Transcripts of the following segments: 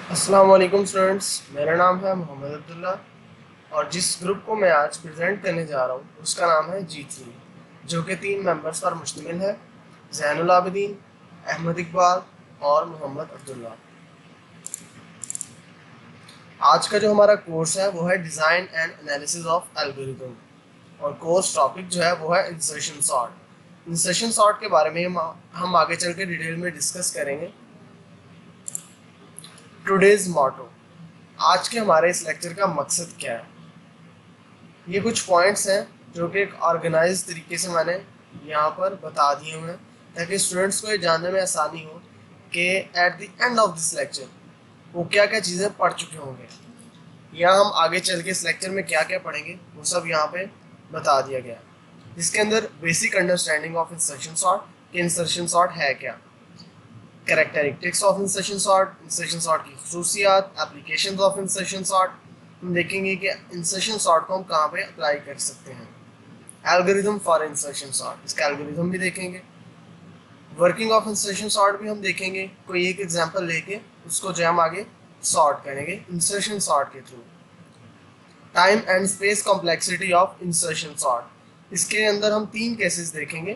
अस्सलाम वालेकुम स्टूडेंट्स, मेरा नाम है मोहम्मद अब्दुल्ला और जिस ग्रुप को मैं आज प्रेजेंट करने जा रहा हूँ उसका नाम है G3, जो कि 3 मेंबर्स पर मुश्तमिल है। ज़ैनुल आबिदीन, अहमद इकबाल और मोहम्मद अब्दुल्ला। आज का जो हमारा कोर्स है वो है design and analysis of algorithm और कोर्स टॉपिक जो है वो है इंसर्शन सॉर्ट। इंसर्शन सॉर्ट के बारे में हम आगे चल के डिटेल में डिस्कस करेंगे। टुडेज मोटो, आज के हमारे इस लेक्चर का मकसद क्या है। ये कुछ पॉइंट्स हैं जो कि एक ऑर्गेनाइज तरीके से मैंने यहाँ पर बता दिए हुए हैं ताकि स्टूडेंट्स को ये जानने में आसानी हो कि at the end of this lecture वो क्या क्या चीज़ें पढ़ चुके होंगे या हम आगे चल के इस लेक्चर में क्या क्या पढ़ेंगे वो सब यहाँ पे बता दिया गया है। जिसके अंदर basic understanding of insertion sort कि इंसर्शन सॉर्ट है क्या, कैरेक्टरिस्टिक्स ऑफ इंसर्शन सॉर्ट की खसूसियात, एप्लीकेशन ऑफ इंसर्शन सॉर्ट। हम देखेंगे कि इंसर्शन सॉर्ट को हम कहाँ पे अप्लाई कर सकते हैं। एल्गोरिथम फॉर इंसर्शन सॉर्ट, इसका एल्गोरिथम भी देखेंगे। वर्किंग ऑफ इंसर्शन सॉर्ट भी हम देखेंगे, कोई एक एग्जांपल लेके उसको जो हम आगे सॉर्ट करेंगे इंसर्शन सॉर्ट के through. Time and space complexity of insertion sort, इसके अंदर हम 3 केसेस देखेंगे,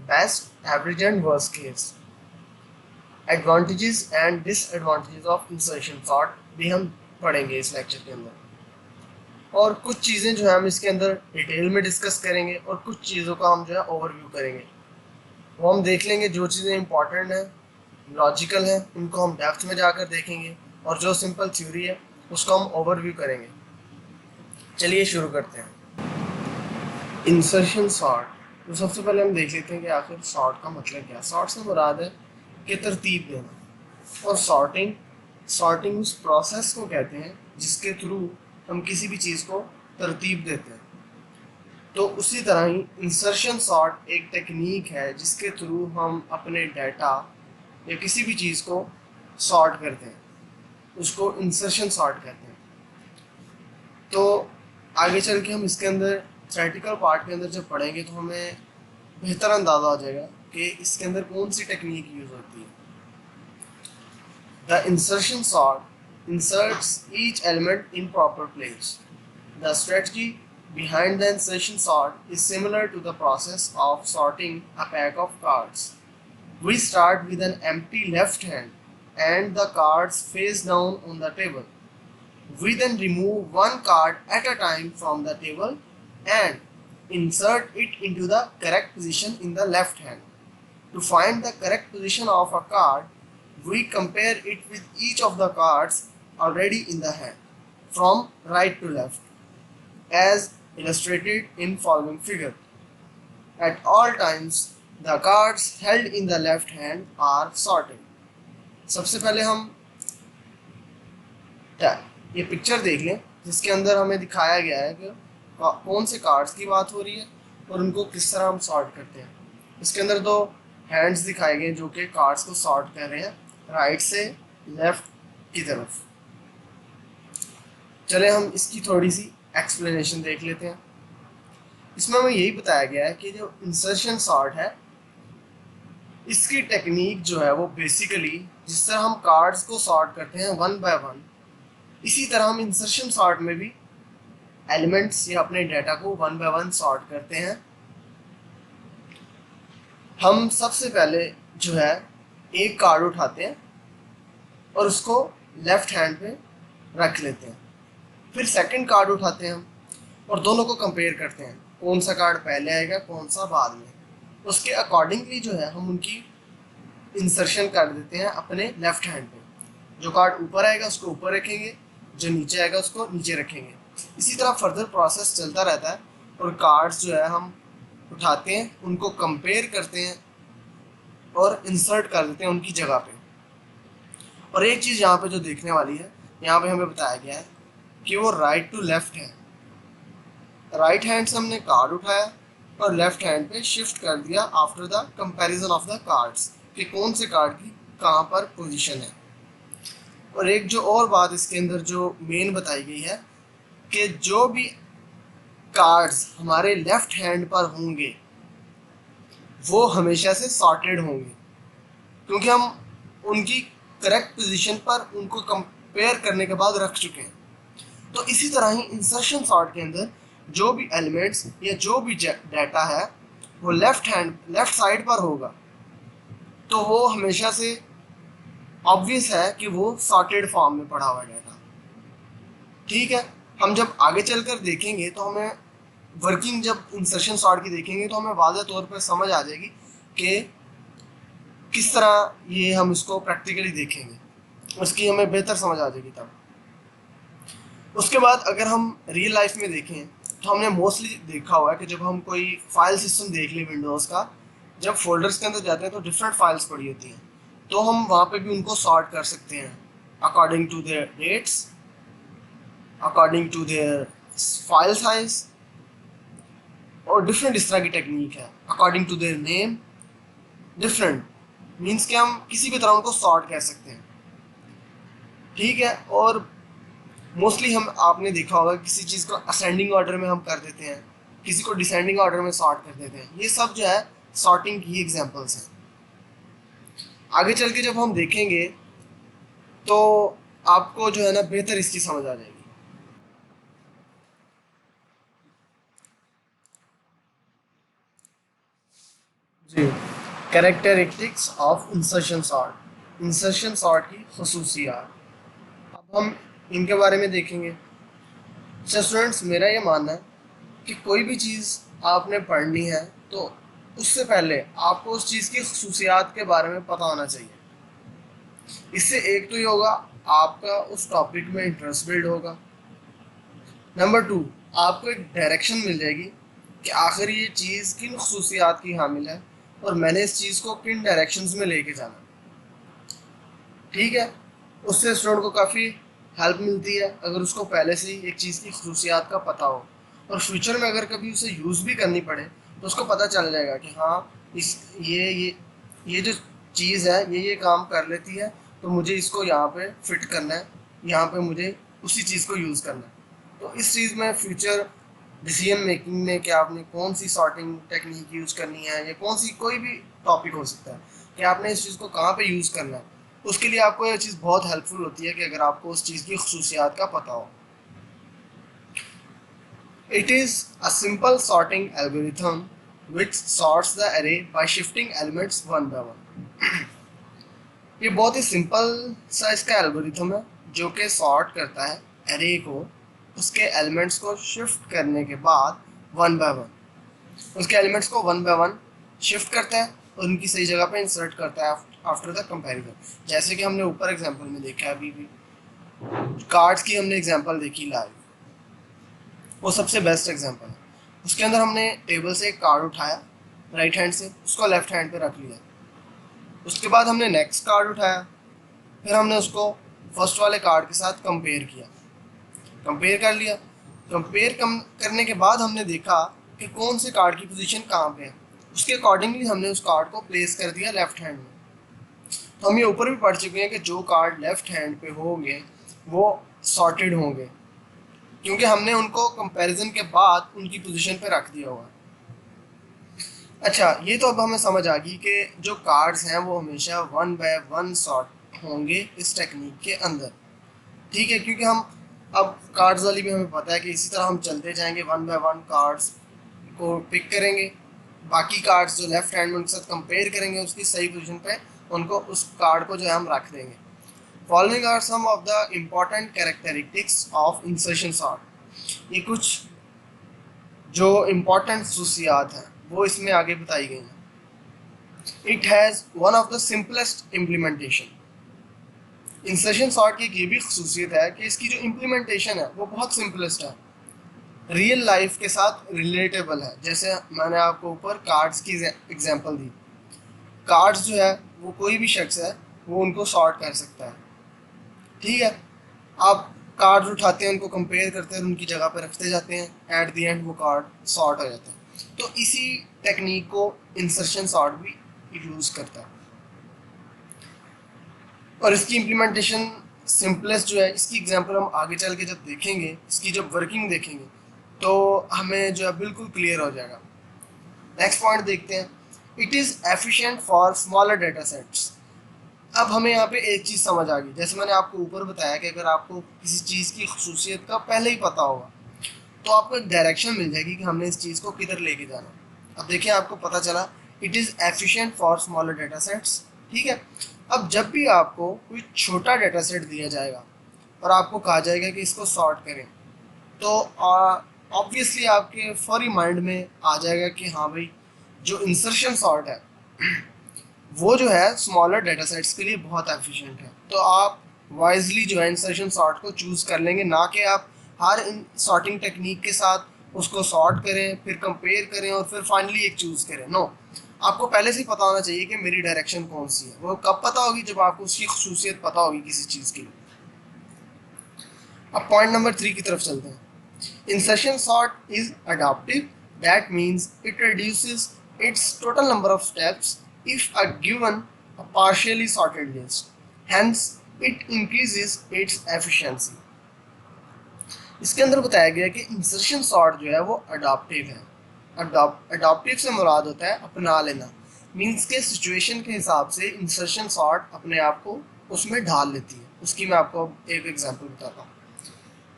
best, average and worst case. Advantages and disadvantages of insertion sort भी हम पढ़ेंगे इस लेक्चर के अंदर। और कुछ चीज़ें जो है हम इसके अंदर डिटेल में डिस्कस करेंगे और कुछ चीज़ों का हम जो है ओवरव्यू करेंगे। वो हम देख लेंगे जो चीज़ें इंपॉर्टेंट हैं, लॉजिकल हैं, उनको हम डेप्थ में जाकर देखेंगे और जो सिंपल थ्योरी है उसको हम ओवरव्यू करेंगे। चलिए शुरू करते हैं। इंसर्शन सॉर्ट, तो सबसे पहले हम देख लेते हैं कि आखिर सॉर्ट का मतलब क्या है। सॉर्ट से मुराद है कि तरतीब देना, और सॉर्टिंग उस प्रोसेस को कहते हैं जिसके थ्रू हम किसी भी चीज़ को तरतीब देते हैं। तो उसी तरह ही इंसर्शन सॉर्ट एक टेक्निक है जिसके थ्रू हम अपने डाटा या किसी भी चीज़ को सॉर्ट करते हैं, उसको इंसर्शन सॉर्ट कहते हैं। तो आगे चल के हम इसके अंदर थ्योरेटिकल पार्ट के अंदर जब पढ़ेंगे तो हमें बेहतर अंदाज़ा हो जाएगा कि इसके अंदर कौन सी टेक्निक यूज़ होती है। The insertion sort inserts each element in proper place. The strategy behind the insertion sort is similar to the process of sorting a pack of cards. We start with an empty left hand and the cards face down on the table. We then remove one card at a time from the table and insert it into the correct position in the left hand. To find the correct position of a card, we compare it with each of the cards already in the hand, from right to left, as illustrated in following figure. At all times, the cards held in the left hand are sorted. सबसे पहले हम ये picture देख लें जिसके अंदर हमें दिखाया गया है कि कौन से कार्ड्स की बात हो रही है और उनको किस तरह हम सॉर्ट करते हैं। इसके अंदर 2 हैंड्स दिखाए गए जो कि कार्ड्स को सॉर्ट कर रहे हैं राइट से लेफ्ट की तरफ। चले हम इसकी थोड़ी सी एक्सप्लेनेशन देख लेते हैं। इसमें हमें यही बताया गया है कि जो इंसर्शन सॉर्ट है इसकी टेक्निक जो है वो बेसिकली जिस तरह हम कार्ड्स को सॉर्ट करते हैं 1 बाय 1, इसी तरह हम इंसर्शन सॉर्ट में भी एलिमेंट्स या अपने डाटा को 1 बाय 1 सॉर्ट करते हैं। हम सबसे पहले जो है एक कार्ड उठाते हैं और उसको लेफ्ट हैंड पे रख लेते हैं, फिर सेकंड कार्ड उठाते हैं हम और दोनों को कंपेयर करते हैं कौन सा कार्ड पहले आएगा कौन सा बाद में। उसके अकॉर्डिंगली जो है हम उनकी इंसर्शन कर देते हैं अपने लेफ्ट हैंड पे। जो कार्ड ऊपर आएगा उसको ऊपर रखेंगे, जो नीचे आएगा उसको नीचे रखेंगे। इसी तरह फर्दर प्रोसेस चलता रहता है और कार्ड्स जो है हम उठाते हैं उनको कंपेयर करते हैं और इंसर्ट कर देते हैं उनकी जगह पे। और एक चीज़ यहाँ पे जो देखने वाली है, यहाँ पे हमें बताया गया है कि वो राइट टू लेफ्ट है। राइट हैंड से हमने कार्ड उठाया और लेफ्ट हैंड पे शिफ्ट कर दिया after the comparison of the cards कि कौन से कार्ड की कहाँ पर पोजीशन है। और एक जो और बात इसके अंदर जो मेन बताई गई है कि जो भी कार्ड्स हमारे लेफ्ट हैंड पर होंगे वो हमेशा से सॉर्टेड होंगे, क्योंकि हम उनकी करेक्ट पोजीशन पर उनको पेयर करने के बाद रख चुके हैं। तो इसी तरह ही इंसर्शन सॉर्ट के अंदर जो भी एलिमेंट्स या जो भी डाटा है वो लेफ्ट साइड पर होगा, तो वो हमेशा से ऑब्वियस है कि वो सॉर्टेड फॉर्म में पड़ा हुआ डाटा। ठीक है, हम जब आगे चलकर देखेंगे तो हमें वर्किंग जब इंसर्शन सॉर्ट की देखेंगे तो हमें वाज़ेह तौर पर समझ आ जाएगी कि किस तरह ये हम इसको प्रैक्टिकली देखेंगे, उसकी हमें बेहतर समझ आ जाएगी तब। उसके बाद अगर हम रियल लाइफ में देखें तो हमने मोस्टली देखा हुआ है कि जब हम कोई फाइल सिस्टम देख लें विंडोज़ का, जब फोल्डर्स के अंदर जाते हैं तो डिफरेंट फाइल्स पड़ी होती हैं, तो हम वहाँ पे भी उनको सॉर्ट कर सकते हैं according to their dates, according to their file size, और डिफरेंट इस तरह की टेक्निक है according to their name. Different means कि हम किसी भी तरह उनको सॉर्ट कर सकते हैं। ठीक है, और मोस्टली हम आपने देखा होगा किसी चीज़ को असेंडिंग ऑर्डर में हम कर देते हैं, किसी को डिसेंडिंग ऑर्डर में सॉर्ट कर देते हैं। ये सब जो है सॉर्टिंग की एग्जांपल्स हैं। आगे चल के जब हम देखेंगे तो आपको जो है ना बेहतर इसकी समझ आ जाएगी। जी, characteristics of insertion sort, insertion sort की खसूसियात अब हम इनके बारे में देखेंगे। अच्छा स्टूडेंट्स, मेरा ये मानना है कि कोई भी चीज़ आपने पढ़नी है तो उससे पहले आपको उस चीज़ की खसूसियात के बारे में पता होना चाहिए। इससे एक तो ये होगा आपका उस टॉपिक में इंटरेस्ट बिल्ड होगा, नंबर 2 आपको एक डायरेक्शन मिल जाएगी कि आखिर ये चीज़ किन खसूसियात की हामिल है और मैंने इस चीज़ को किन डायरेक्शंस में लेके जाना। ठीक है, उससे स्टूडेंट को काफ़ी हेल्प मिलती है अगर उसको पहले से ही एक चीज़ की खसूसियात का पता हो, और फ्यूचर में अगर कभी उसे यूज़ भी करनी पड़े तो उसको पता चल जाएगा कि हाँ इस ये जो चीज़ है ये काम कर लेती है, तो मुझे इसको यहाँ पे फिट करना है, यहाँ पे मुझे उसी चीज़ को यूज़ करना है। तो इस चीज़ में फ्यूचर डिसीजन मेकिंग में कि आपने कौन सी सॉर्टिंग टेक्निक यूज़ करनी है या कौन सी कोई भी टॉपिक हो सकता है कि आपने इस चीज़ को कहाँ पे यूज़ करना है, उसके लिए आपको ये चीज़ बहुत हेल्पफुल होती है कि अगर आपको उस चीज़ की खसूसियात का पता हो। It is a simple sorting algorithm which sorts the array by shifting elements one by one. ये बहुत ही सिंपल सा इसका एल्गोरिथम है जो कि सॉर्ट करता है एरे को उसके एलिमेंट्स को शिफ्ट करने के बाद वन बाय वन, उसके एलिमेंट्स को वन बाय वन शिफ्ट करता है और उनकी सही जगह पे इंसर्ट करता है आफ्टर द कंपैरिजन। जैसे कि हमने ऊपर एग्जांपल में देखा, अभी भी कार्ड्स की हमने एग्जांपल देखी लाइव, वो सबसे बेस्ट एग्जांपल है। उसके अंदर हमने टेबल से एक कार्ड उठाया राइट हैंड से, उसको लेफ्ट हैंड पे रख लिया, उसके बाद हमने नेक्स्ट कार्ड उठाया, फिर हमने उसको फर्स्ट वाले कार्ड के साथ कंपेयर किया, कंपेयर कर लिया। कंपेयर करने के बाद हमने देखा कि कौन से कार्ड की पोजीशन कहाँ पे है, उसके अकॉर्डिंगली हमने उस कार्ड को प्लेस कर दिया लेफ्ट हैंड में। तो हम ये ऊपर भी पढ़ चुके हैं कि जो कार्ड लेफ्ट हैंड पे होंगे वो सॉर्टेड होंगे क्योंकि हमने उनको कंपैरिजन के बाद उनकी पोजीशन पे रख दिया हुआ। अच्छा, ये तो अब हमें समझ आ गई कि जो कार्ड्स हैं वो हमेशा वन बाय वन सॉर्ट होंगे इस टेक्निक के अंदर। ठीक है, क्योंकि हम अब कार्ड्स वाली भी हमें पता है कि इसी तरह हम चलते जाएंगे, वन बाय वन कार्ड्स को पिक करेंगे, बाकी कार्ड्स जो लेफ्ट हैंड में उनके साथ कंपेयर करेंगे, उसकी सही पोजीशन पे उनको उस कार्ड को जो है हम रख देंगे। Following are some of the important characteristics of insertion sort. ये कुछ जो इम्पॉर्टेंट खसूसियात हैं वो इसमें आगे बताई गई हैं। It has one of the simplest implementation. Insertion sort की एक ये भी खसूसियत है कि इसकी जो इम्प्लीमेंटेशन है वो बहुत सिंपलेस्ट है, रियल लाइफ के साथ रिलेटेबल है। जैसे मैंने आपको ऊपर कार्ड्स की एग्जांपल दी, कार्ड्स जो है वो कोई भी शख्स है वो उनको सॉर्ट कर सकता है। ठीक है, आप कार्ड उठाते हैं, उनको कंपेयर करते हैं, उनकी जगह पर रखते जाते हैं, एट द एंड वो कार्ड सॉर्ट हो जाता है। तो इसी टेक्निक को इंसर्शन सॉर्ट भी यूज़ करता है और इसकी इम्प्लीमेंटेशन सिंपलेस्ट जो है, इसकी एग्जांपल हम आगे चल के जब देखेंगे, इसकी जब वर्किंग देखेंगे तो हमें जो है बिल्कुल क्लियर हो जाएगा। नेक्स्ट पॉइंट देखते हैं। It is efficient for smaller data sets. अब हमें यहाँ पे एक चीज़ समझ आ गई, जैसे मैंने आपको ऊपर बताया कि अगर आपको किसी चीज़ की खसूसियत का पहले ही पता होगा तो आपको एक डायरेक्शन मिल जाएगी कि हमने इस चीज़ को किधर लेके जाना। अब देखिए आपको पता चला it is efficient for smaller data sets, ठीक है। अब जब भी आपको कोई छोटा डाटा सेट दिया जाएगा और आपको कहा जाएगा कि इसको सॉर्ट करें, तो ऑब्वियसली आपके फौरी माइंड में आ जाएगा कि हाँ भाई, जो इंसर्शन सॉर्ट है वो जो है स्मॉलर डेटा सेट्स के लिए बहुत एफिशिएंट है। तो आप वाइजली जो है इंसर्शन सॉर्ट को चूज़ कर लेंगे, ना कि आप हर सॉर्टिंग टेक्निक के साथ उसको सॉर्ट करें, फिर कंपेयर करें और फिर फाइनली एक चूज़ करें। नो, आपको पहले से ही पता होना चाहिए कि मेरी डायरेक्शन कौन सी है। वो कब पता होगी? जब आपको उसकी खसूसियत पता होगी किसी चीज़ की। अब पॉइंट नंबर 3 की तरफ चलते हैं। Insertion sort is adaptive. That means it reduces its total number of steps if a given a partially sorted list. Hence, it increases its efficiency. इसके अंदर बताया गया कि इंसर्शन सॉर्ट जो है वो अडाप्टिव है। अडाप्टिव से मुराद होता है अपना लेना, मीन्स के सिचुएशन के हिसाब से इंसर्शन सॉर्ट अपने आप को उसमें ढाल लेती है। उसकी मैं आपको एक एग्जांपल बताता हूँ।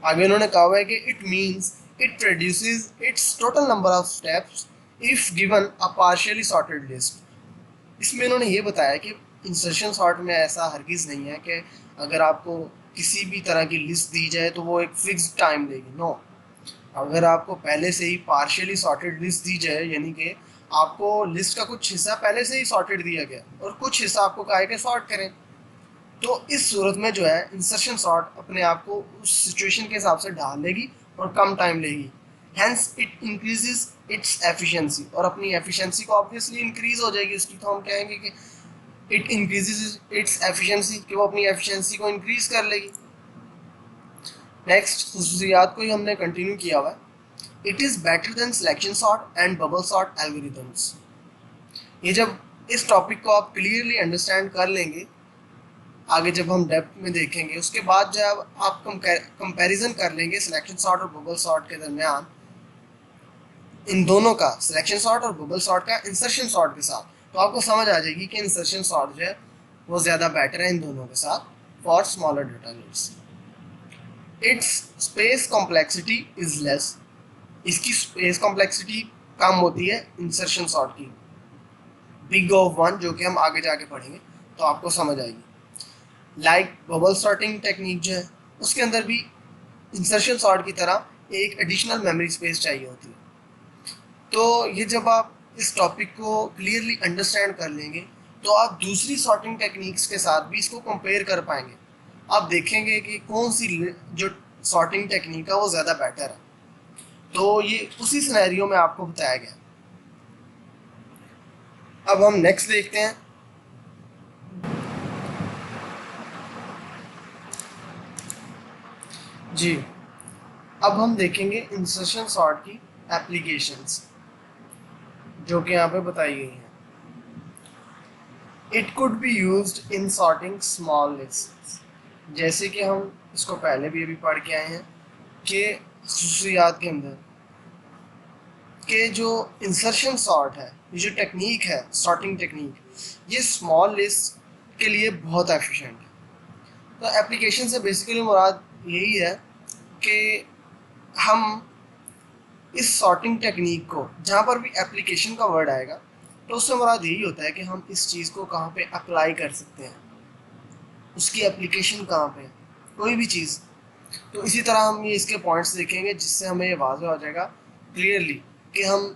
आगे उन्होंने कहा हुआ है कि it means it reduces it's total number of steps if given a partially sorted list. इसमें इन्होंने ये बताया कि इंसर्शन सॉर्ट में ऐसा हरगिज़ नहीं है कि अगर आपको किसी भी तरह की लिस्ट दी जाए तो वो एक फिक्स टाइम लेगी। नो, अगर आपको पहले से ही पार्शियली सॉर्टेड लिस्ट दी जाए, यानी कि आपको लिस्ट का कुछ हिस्सा पहले से ही सॉर्टेड दिया गया और कुछ हिस्सा आपको कहा है कि सॉर्ट करें, तो इस सूरत में जो है इंसर्शन सॉर्ट अपने आप को उस सिचुएशन के हिसाब से ढाल लेगी और कम टाइम लेगी। Hence it increases its efficiency, और अपनी एफिशिएंसी को ऑब्वियसली इंक्रीज हो जाएगी उसकी। तो हम कहेंगे कि इट इंक्रीजेस इट्स एफिशिएंसी, कि वो अपनी एफिशिएंसी को इंक्रीज कर लेगी। नेक्स्ट खसूसियात को ही हमने कंटिन्यू किया हुआ है। It is better than selection sort and bubble sort algorithms. ये जब इस टॉपिक को आप क्लियरली अंडरस्टैंड कर लेंगे, आगे जब हम डेप्थ में देखेंगे, उसके बाद जब आप कंपैरिजन कर लेंगे सिलेक्शन सॉर्ट और बबल सॉर्ट के दरमियान, इन दोनों का, सिलेक्शन सॉर्ट और बबल सॉर्ट का इंसर्शन सॉर्ट के साथ, तो आपको समझ आ जाएगी कि इंसर्शन सॉर्ट जो है वो ज़्यादा बेटर है इन दोनों के साथ for smaller data list. It's space complexity is less. इसकी स्पेस कॉम्प्लेक्सिटी कम होती है इंसर्शन सॉर्ट की, बिग ऑफ वन, जो कि हम आगे जाके पढ़ेंगे तो आपको समझ आएगी। लाइक बबल सॉर्टिंग टेक्निक जो है उसके अंदर भी इंसर्शन सॉर्ट की तरह एक एडिशनल मेमोरी स्पेस चाहिए होती है। तो ये जब आप इस टॉपिक को क्लियरली अंडरस्टैंड कर लेंगे तो आप दूसरी सॉर्टिंग टेक्निक्स के साथ भी इसको कंपेयर कर पाएंगे। आप देखेंगे कि कौन सी जो सॉर्टिंग टेक्निक है वो ज़्यादा बेटर है। तो ये उसी सिनेरियो में आपको बताया गया। अब हम नेक्स्ट देखते हैं। जी, अब हम देखेंगे इंसर्शन सॉर्ट की एप्लीकेशंस जो कि यहाँ पे बताई गई हैं। It could be used in sorting small lists, जैसे कि हम इसको पहले भी अभी पढ़ के आए हैं कि खसूसियात के अंदर कि जो इंसर्शन सॉर्ट है, ये जो टेक्निक है सॉर्टिंग टेक्निक, ये स्मॉल लिस्ट के लिए बहुत एफिशिएंट है। तो एप्लीकेशन से बेसिकली मुराद यही है कि हम इस सॉर्टिंग टेक्निक को, जहाँ पर भी एप्लीकेशन का वर्ड आएगा तो उससे मुराद यही होता है कि हम इस चीज़ को कहाँ पे अप्लाई कर सकते हैं, उसकी एप्लीकेशन कहाँ पे, कोई भी चीज़। तो इसी तरह हम ये इसके पॉइंट्स देखेंगे जिससे हमें ये वाज़ेह हो जाएगा क्लियरली कि हम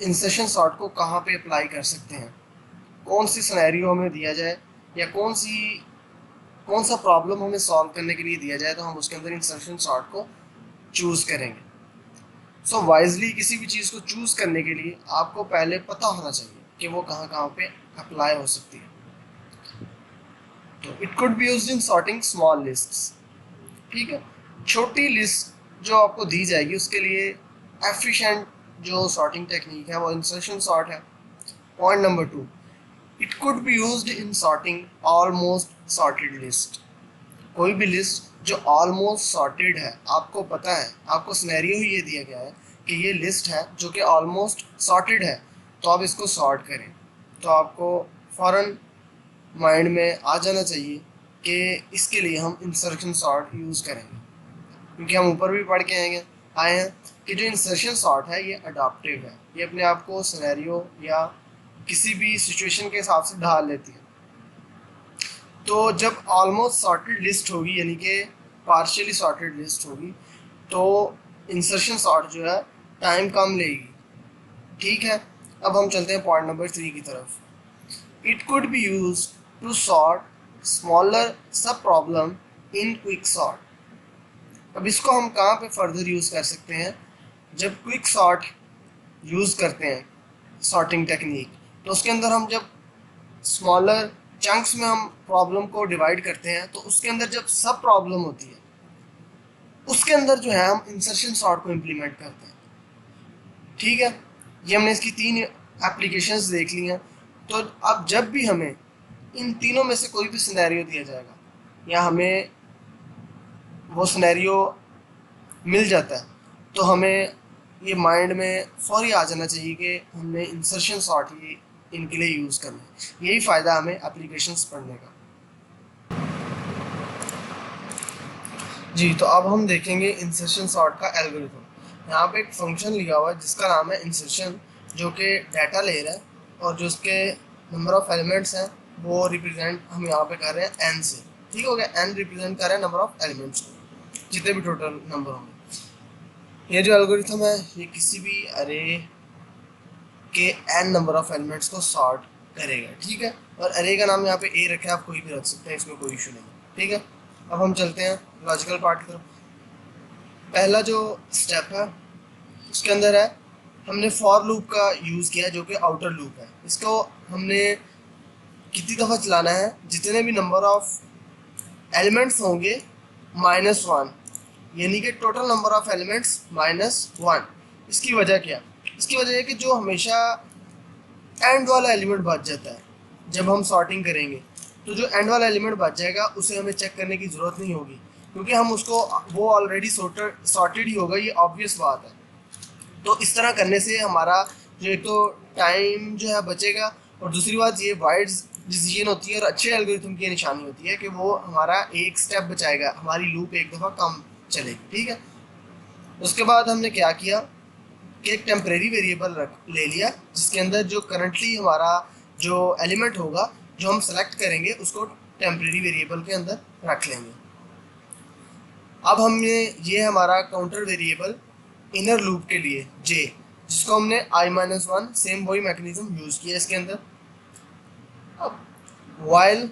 इंसर्शन सॉर्ट को कहाँ पे अप्लाई कर सकते हैं, कौन सी सिनेरियो हमें दिया जाए या कौन सा प्रॉब्लम हमें सॉल्व करने के लिए दिया जाए तो हम उसके अंदर इंसर्शन सॉर्ट को चूज़ करेंगे। सो वाइजली किसी भी चीज़ को चूज़ करने के लिए आपको पहले पता होना चाहिए कि वो कहाँ कहाँ पे अप्लाई हो सकती है। तो it could be used in sorting small lists, ठीक है। छोटी लिस्ट जो आपको दी जाएगी उसके लिए एफिशिएंट जो सॉर्टिंग टेक्निक है वो इंसर्शन सॉर्ट है। Point number 2, it could be used in sorting almost sorted list. कोई भी लिस्ट जो ऑलमोस्ट सॉर्टेड है, आपको पता है, आपको सिनेरियो ही ये दिया गया है कि ये लिस्ट है जो कि ऑलमोस्ट सॉर्टेड है, तो आप इसको सॉर्ट करें, तो आपको फ़ौरन माइंड में आ जाना चाहिए कि इसके लिए हम इंसर्शन सॉर्ट यूज़ करेंगे, क्योंकि हम ऊपर भी पढ़ के आए हैं कि जो इंसर्शन सॉर्ट है ये अडाप्टिव है, ये अपने आप को सिनेरियो या किसी भी सिचुएशन के हिसाब से ढाल लेती है। तो जब ऑलमोस्ट सॉर्टेड लिस्ट होगी यानी कि पार्शियली सॉर्टेड लिस्ट होगी तो इंसर्शन सॉर्ट जो है टाइम कम लेगी। ठीक है, अब हम चलते हैं पॉइंट नंबर 3 की तरफ। It could be used to sort smaller sub problem in quick sort. अब इसको हम कहाँ पे फर्दर यूज़ कर सकते हैं? जब क्विक सॉर्ट यूज़ करते हैं सॉर्टिंग टेक्निक, तो उसके अंदर हम जब स्मॉलर चंक्स में हम प्रॉब्लम को डिवाइड करते हैं तो उसके अंदर जब सब प्रॉब्लम होती है उसके अंदर जो है हम इंसर्शन सॉर्ट को इम्प्लीमेंट करते हैं। ठीक है, ये हमने इसकी 3 एप्लीकेशंस देख ली हैं। तो अब जब भी हमें इन तीनों में से कोई भी सिनेरियो दिया जाएगा या हमें वो सिनेरियो मिल जाता है तो हमें ये माइंड में फौरी आ जाना चाहिए कि हमने इंसर्शन सॉर्ट ही इनके लिए यूज़ करना है। यही फ़ायदा हमें एप्लीकेशंस पढ़ने का। जी, तो अब हम देखेंगे इंसर्शन सॉर्ट का एल्गोरिथम। यहाँ पे एक फंक्शन लिखा हुआ है जिसका नाम है इंसर्शन, जो कि डाटा ले रहा है और जो उसके नंबर ऑफ एलिमेंट्स हैं वो रिप्रेजेंट हम यहाँ पे कर रहे हैं n से। ठीक हो गया, n रिप्रेजेंट कर रहे हैं नंबर ऑफ एलिमेंट्स को, जितने भी टोटल नंबर होंगे। ये जो एल्गोरिथम है ये किसी भी अरे के n नंबर ऑफ एलिमेंट्स को सॉर्ट करेगा। ठीक है, और अरे का नाम यहाँ पे ए रखा है, आप कोई भी रख सकते हैं, इसमें कोई इशू नहीं है। ठीक है, अब हम चलते हैं लॉजिकल पार्ट की तरफ। पहला जो स्टेप है उसके अंदर है हमने फॉर लूप का यूज़ किया जो कि आउटर लूप है। इसको हमने कितनी दफ़ा चलाना है? जितने भी नंबर ऑफ एलिमेंट्स होंगे -1, यानी कि टोटल नंबर ऑफ एलिमेंट्स -1। इसकी वजह क्या? इसकी वजह है कि जो हमेशा एंड वाला एलिमेंट बच जाता है जब हम सॉर्टिंग करेंगे, तो जो एंड वाला एलिमेंट बच जाएगा उसे हमें चेक करने की ज़रूरत नहीं होगी, क्योंकि हम उसको वो ऑलरेडी सॉर्टेड ही होगा, ये ऑब्वियस बात है। तो इस तरह करने से हमारा जो एक तो टाइम जो है बचेगा, और दूसरी बात ये वाइड डिसीजन होती है और अच्छे एल्गोरिथम की निशानी होती है कि वो हमारा एक स्टेप बचाएगा, हमारी लूप एक दफ़ा कम चलेगी। ठीक है, उसके बाद हमने क्या किया कि एक टेम्परेरी वेरिएबल ले लिया जिसके अंदर जो करंटली हमारा जो एलिमेंट होगा जो हम सेलेक्ट करेंगे उसको टेम्परेरी वेरिएबल के अंदर रख लेंगे। अब हमने ये हमारा काउंटर वेरिएबल इनर लूप के लिए जे, जिसको हमने i-1 सेम वही मैकेनिज्म यूज़ किया इसके अंदर। अब वाइल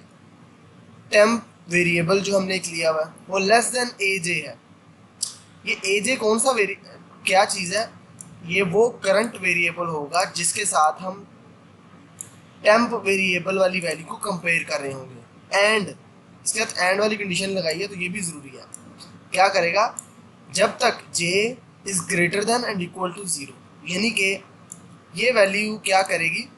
टेम्प वेरिएबल जो हमने एक लिया हुआ है वो लेस देन aj है। ये aj कौन सा क्या चीज़ है? ये वो करंट वेरिएबल होगा जिसके साथ हम टेम्प वेरिएबल वाली वैल्यू को कंपेयर कर रहे होंगे। एंड इसके साथ एंड वाली कंडीशन लगाई है, तो ये भी ज़रूरी है। क्या करेगा? जब तक j is greater than and equal to 0, यानी कि ये वैल्यू क्या करेगी?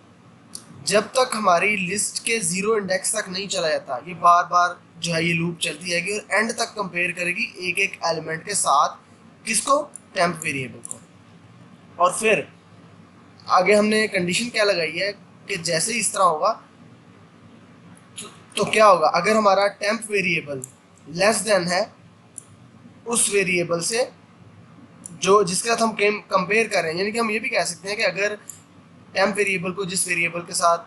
जब तक हमारी लिस्ट के 0 इंडेक्स तक नहीं चला जाता, ये बार बार जो है ये लूप चलती रहेगी और एंड तक कंपेयर करेगी एक एक एलिमेंट के साथ। किसको? टेम्प वेरिएबल को। और फिर आगे हमने कंडीशन क्या लगाई है कि जैसे इस तरह होगा तो क्या होगा? अगर हमारा टेम्प वेरिएबल लेस देन है उस वेरिएबल से जो जिसके साथ हम कंपेयर कर रहे हैं, यानी कि हम ये भी कह सकते हैं कि अगर टेम्प वेरिएबल को जिस वेरिएबल के साथ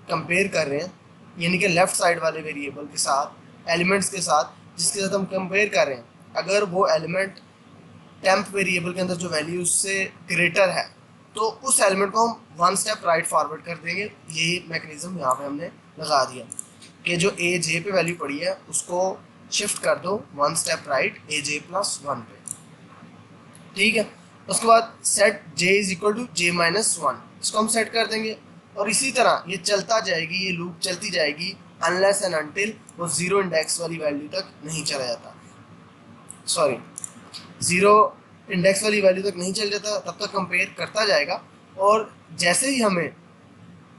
कंपेयर कर रहे हैं, यानी कि लेफ़्ट साइड वाले वेरिएबल के साथ, एलिमेंट्स के साथ जिसके साथ हम कंपेयर कर रहे हैं, अगर वो एलिमेंट टेम्प वेरिएबल के अंदर जो वैल्यू उससे ग्रेटर है तो उस एलिमेंट को हम 1 स्टेप राइट फॉरवर्ड कर देंगे। यही मैकेनिज्म यहाँ पे हमने लगा दिया कि जो ए जे पे वैल्यू पड़ी है उसको शिफ्ट कर दो 1 स्टेप राइट aj+1 पे। ठीक है, उसके बाद set j is equal to j-1, इसको हम सेट कर देंगे और इसी तरह ये चलता जाएगी, ये लूप चलती जाएगी अनलेस एंड अनटिल वो 0 इंडेक्स वाली वैल्यू तक नहीं चला जाता। 0 इंडेक्स वाली वैल्यू तक नहीं चल जाता, तब तक कंपेयर करता जाएगा। और जैसे ही हमें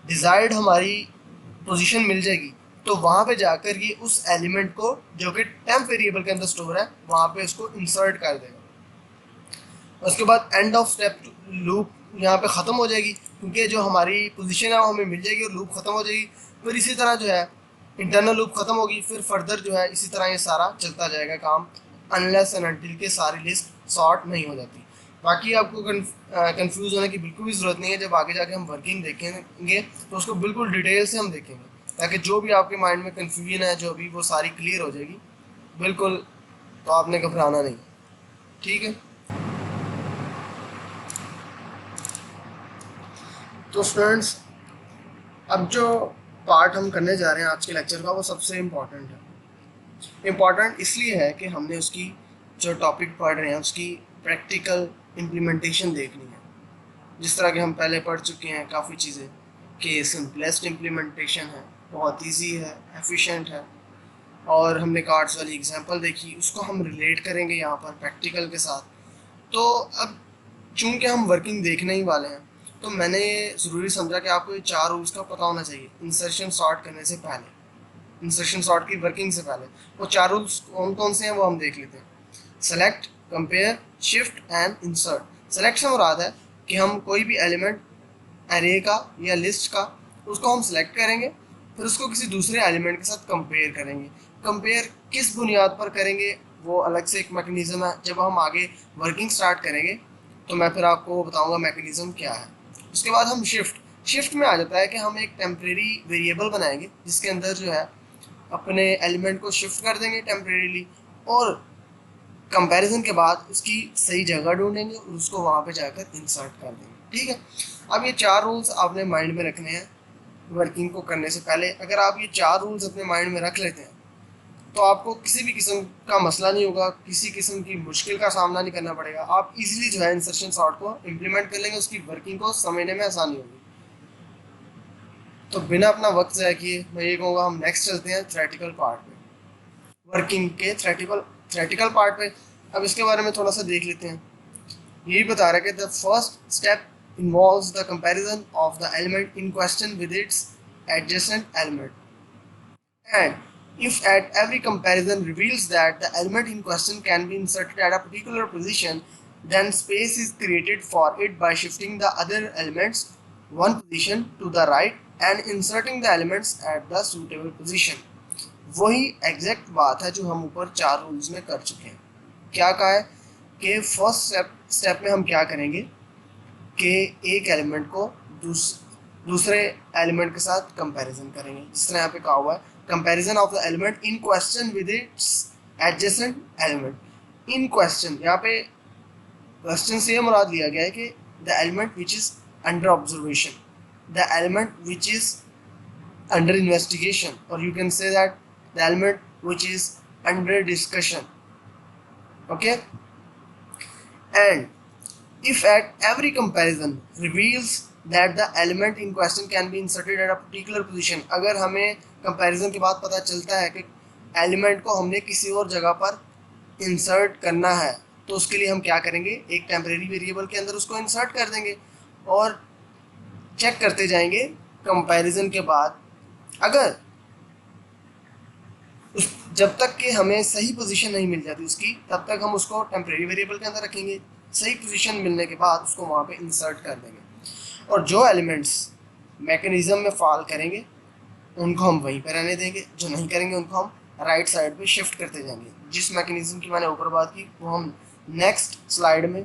डिज़ायर्ड हमारी पोजीशन मिल जाएगी तो वहाँ पे जाकर ये उस एलिमेंट को जो कि टेम्प वेरिएबल के अंदर स्टोर है वहाँ पे उसको इंसर्ट कर देगा। उसके बाद एंड ऑफ स्टेप लूप यहाँ पे ख़त्म हो जाएगी, क्योंकि जो हमारी पोजीशन है वो हमें मिल जाएगी और लूप ख़त्म हो जाएगी। फिर इसी तरह जो है इंटरनल लूप खत्म होगी, फिर फर्दर जो है इसी तरह ये सारा चलता जाएगा काम, अनलेस एंड अनटिल के सारी लिस्ट सॉर्ट नहीं हो जाती। बाकी आपको कंफ्यूज होने की बिल्कुल भी ज़रूरत नहीं है। जब आगे जाके हम वर्किंग देखेंगे तो उसको बिल्कुल डिटेल से हम देखेंगे, ताकि जो भी आपके माइंड में कन्फ्यूजन है जो अभी, वो सारी क्लियर हो जाएगी बिल्कुल। तो आपने घबराना नहीं, ठीक है। तो स्टूडेंट्स, अब जो पार्ट हम करने जा रहे हैं आज के लेक्चर का, वो सबसे इम्पॉर्टेंट है। इम्पॉर्टेंट इसलिए है कि हमने उसकी जो टॉपिक पढ़ रहे हैं उसकी प्रैक्टिकल इम्प्लीमेंटेशन देखनी है। जिस तरह के हम पहले पढ़ चुके हैं काफ़ी चीज़ें कि सिंपलेस्ट इम्प्लीमेंटेशन है, बहुत इजी है, एफिशिएंट है, और हमने कार्ड्स वाली एग्जांपल देखी, उसको हम रिलेट करेंगे यहाँ पर प्रैक्टिकल के साथ। तो अब चूंकि हम वर्किंग देखने ही वाले हैं, तो मैंने ये ज़रूरी समझा कि आपको ये 4 रूल्स का पता होना चाहिए इंसर्शन सॉर्ट करने से पहले, इंसर्शन सॉर्ट की वर्किंग से पहले। वो 4 रूल्स कौन कौन से हैं वो हम देख लेते हैं। Select, compare, shift and insert. Select से मुराद है कि हम कोई भी एलिमेंट एरे का या लिस्ट का, उसको हम सेलेक्ट करेंगे, फिर उसको किसी दूसरे एलिमेंट के साथ कंपेयर करेंगे। कंपेयर किस बुनियाद पर करेंगे वो अलग से एक मैकेनिज़्म है, जब हम आगे वर्किंग स्टार्ट करेंगे तो मैं फिर आपको बताऊंगा मैकेनिज़्म क्या है। उसके बाद हम शिफ्ट में आ जाता है कि हम एक टेम्प्रेरी वेरिएबल बनाएंगे जिसके अंदर जो है अपने एलिमेंट को शिफ्ट कर देंगे टेम्प्रेरीली, और कंपैरिजन के बाद उसकी सही जगह ढूंढेंगे और उसको वहाँ पे जाकर इंसर्ट कर देंगे, ठीक है। अब ये 4 रूल्स आपने माइंड में रखने हैं वर्किंग को करने से पहले। अगर आप ये 4 रूल्स अपने माइंड में रख लेते हैं तो आपको किसी भी किस्म का मसला नहीं होगा, किसी किस्म की मुश्किल का सामना नहीं करना पड़ेगा। आप इजीली जो है इंसर्शन सॉर्ट को इम्प्लीमेंट कर लेंगे, उसकी वर्किंग को समझने में आसानी होगी। तो बिना अपना वक्त ज़ाया किए मैं ये कहूँगा हम नेक्स्ट चलते हैं थ्योरेटिकल पार्ट पे, वर्किंग के थ्योरेटिकल पार्ट पे। अब इसके बारे में थोड़ा सा देख लेते हैं। यही बता रहा है कि the first step involves the comparison of the element in question with its adjacent element, and if at every comparison reveals that the element in question can be inserted at a particular position, then space is created for it by shifting the other elements one position to the right and inserting the elements at the suitable position। वही exact बात है जो हम ऊपर 4 rules में कर चुके हैं। क्या कहा है कि फर्स्ट स्टेप में हम क्या करेंगे कि एक एलिमेंट को दूसरे एलिमेंट के साथ कंपैरिजन करेंगे। जिस तरह यहाँ पे कहा हुआ है comparison of the element in question with its adjacent element. In question, यहाँ पे क्वेश्चन से मुराद लिया गया है कि the element which is under observation, the element which is under investigation, और you can say that the element which is under discussion, okay. And if at every comparison reveals that the element in question can be inserted at a particular position, अगर हमें comparison के बाद पता चलता है कि element को हमने किसी और जगह पर इंसर्ट करना है, तो उसके लिए हम क्या करेंगे, एक टेम्परेरी वेरिएबल के अंदर उसको इंसर्ट कर देंगे और चेक करते जाएंगे कंपैरिजन के बाद। अगर जब तक कि हमें सही पोजीशन नहीं मिल जाती उसकी, तब तक हम उसको टेम्परेरी वेरिएबल के अंदर रखेंगे। सही पोजीशन मिलने के बाद उसको वहाँ पे इंसर्ट कर देंगे, और जो एलिमेंट्स मैकेनिज्म में फॉल करेंगे उनको हम वहीं पर रहने देंगे, जो नहीं करेंगे उनको हम राइट साइड पे शिफ्ट करते जाएंगे। जिस मैकेनिज्म की मैंने ऊपर बात की वो हम नेक्स्ट स्लाइड में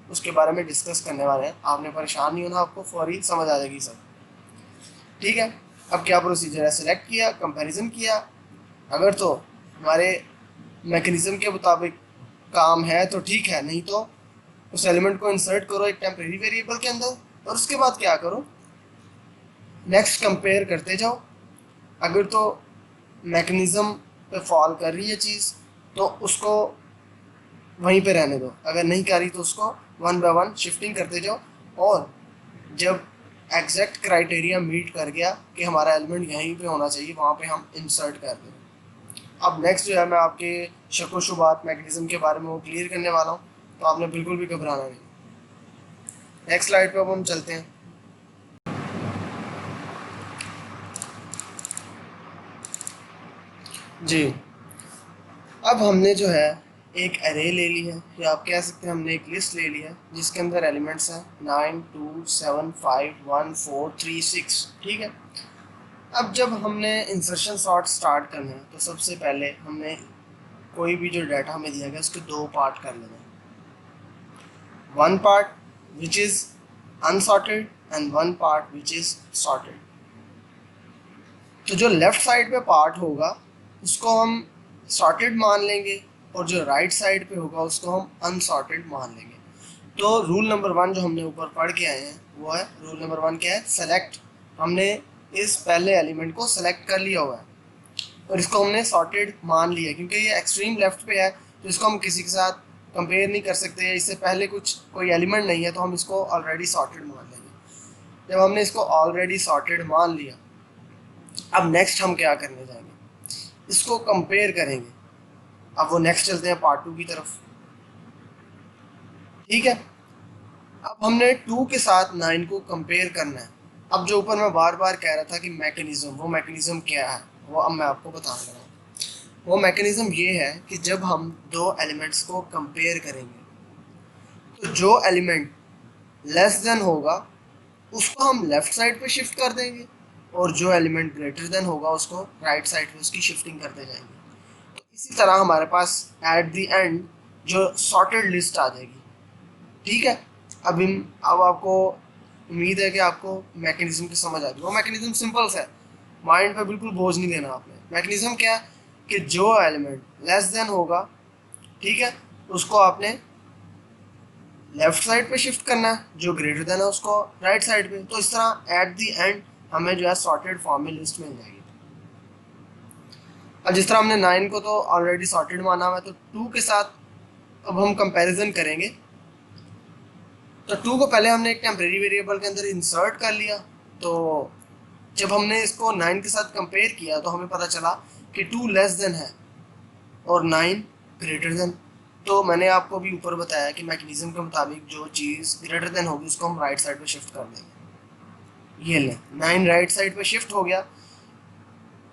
उसके बारे में डिस्कस करने वाले हैं। आपने परेशान नहीं होना, आपको फौरी समझ आ जाएगी सब, ठीक है। अब क्या प्रोसीजर है, सेलेक्ट किया, कंपेरिजन किया, अगर तो हमारे मैकेनिज्म के मुताबिक काम है तो ठीक है, नहीं तो उस एलिमेंट को इंसर्ट करो एक टेम्परेरी वेरिएबल के अंदर, और उसके बाद क्या करो, नेक्स्ट कंपेयर करते जाओ। अगर तो मैकेनिज्म पे फॉल कर रही है चीज़ तो उसको वहीं पे रहने दो, अगर नहीं कर रही तो उसको 1 बाय 1 शिफ्टिंग करते जाओ, और जब एग्जैक्ट क्राइटेरिया मीट कर गया कि हमारा एलिमेंट यहीं पे होना चाहिए, वहाँ पे हम इंसर्ट कर दें। अब नेक्स्ट जो है मैं आपके शक व शुबात मैकेनिज्म के बारे में वो क्लियर करने वाला हूँ, तो आपने बिल्कुल भी घबराना नहीं। नेक्स्ट स्लाइड पे अब हम चलते हैं। जी, अब हमने जो है एक एरे ले ली है, या आप कह सकते हैं हमने एक लिस्ट ले ली है जिसके अंदर एलिमेंट्स हैं 9 2 7 5 1 4 3 6, ठीक है। अब जब हमने इंसर्शन सॉर्ट स्टार्ट करना है तो सबसे पहले हमने कोई भी जो डाटा हमें दिया गया उसके दो पार्ट कर लेना है, one part which is unsorted and one part which is sorted. तो जो लेफ़्ट साइड पे पार्ट होगा उसको हम सॉर्टेड मान लेंगे और जो राइट साइड पे होगा उसको हम अनसॉर्टेड मान लेंगे। तो रूल नंबर 1 जो हमने ऊपर पढ़ के आए हैं वो है, रूल नंबर 1 क्या है, सेलेक्ट। हमने इस पहले एलिमेंट को सेलेक्ट कर लिया हुआ है और इसको हमने सॉर्टेड मान लिया क्योंकि ये एक्सट्रीम लेफ्ट पे है, तो इसको हम किसी के साथ कंपेयर नहीं कर सकते, इससे पहले कोई एलिमेंट नहीं है, तो हम इसको ऑलरेडी सॉर्टेड मान लेंगे। जब हमने इसको ऑलरेडी सॉर्टेड मान लिया, अब नेक्स्ट हम क्या करने जाएंगे, इसको कंपेयर करेंगे। अब वो नेक्स्ट चलते हैं पार्ट 2 की तरफ, ठीक है। अब हमने 2 के साथ 9 को कंपेयर करना है। अब जो ऊपर मैं बार बार कह रहा था कि मैकेनिज्म, वो मैकेनिज्म क्या है वो अब मैं आपको बता रहा हूँ। वो मैकेनिज्म ये है कि जब हम दो एलिमेंट्स को कंपेयर करेंगे तो जो एलिमेंट लेस देन होगा उसको हम लेफ्ट साइड पे शिफ्ट कर देंगे और जो एलिमेंट ग्रेटर देन होगा उसको राइट साइड पे उसकी शिफ्टिंग करते जाएंगे। तो इसी तरह हमारे पास एट द एंड जो सॉर्टेड लिस्ट आ जाएगी, ठीक है। अब आपको उम्मीद है कि आपको मैकेनिज्म की समझ आ गई। वो मैकेनिज्म सिंपल सा है, माइंड पे बिल्कुल बोझ नहीं देना आपने। मैकेनिज्म क्या है कि जो एलिमेंट लेस देन होगा, ठीक है, उसको आपने लेफ्ट साइड पे शिफ्ट करना है, जो ग्रेटर देन है उसको राइट साइड पे। तो इस तरह एट द एंड हमें जो है सॉर्टेड फॉर्म में लिस्ट मिल जाएगी। अब जिस तरह हमने 9 को तो ऑलरेडी सॉर्टेड माना हुआ है, तो 2 के साथ अब हम कंपैरिजन करेंगे। तो 2 को पहले हमने एक टेम्परेरी वेरिएबल के अंदर इंसर्ट कर लिया। तो जब हमने इसको 9 के साथ कंपेयर किया तो हमें पता चला कि 2 लेस देन है और 9 ग्रेटर देन। तो मैंने आपको भी ऊपर बताया कि मैकेनिज्म के मुताबिक जो चीज़ ग्रेटर देन होगी उसको हम राइट साइड पे शिफ्ट कर देंगे। ये ले 9 राइट साइड पे शिफ्ट हो गया,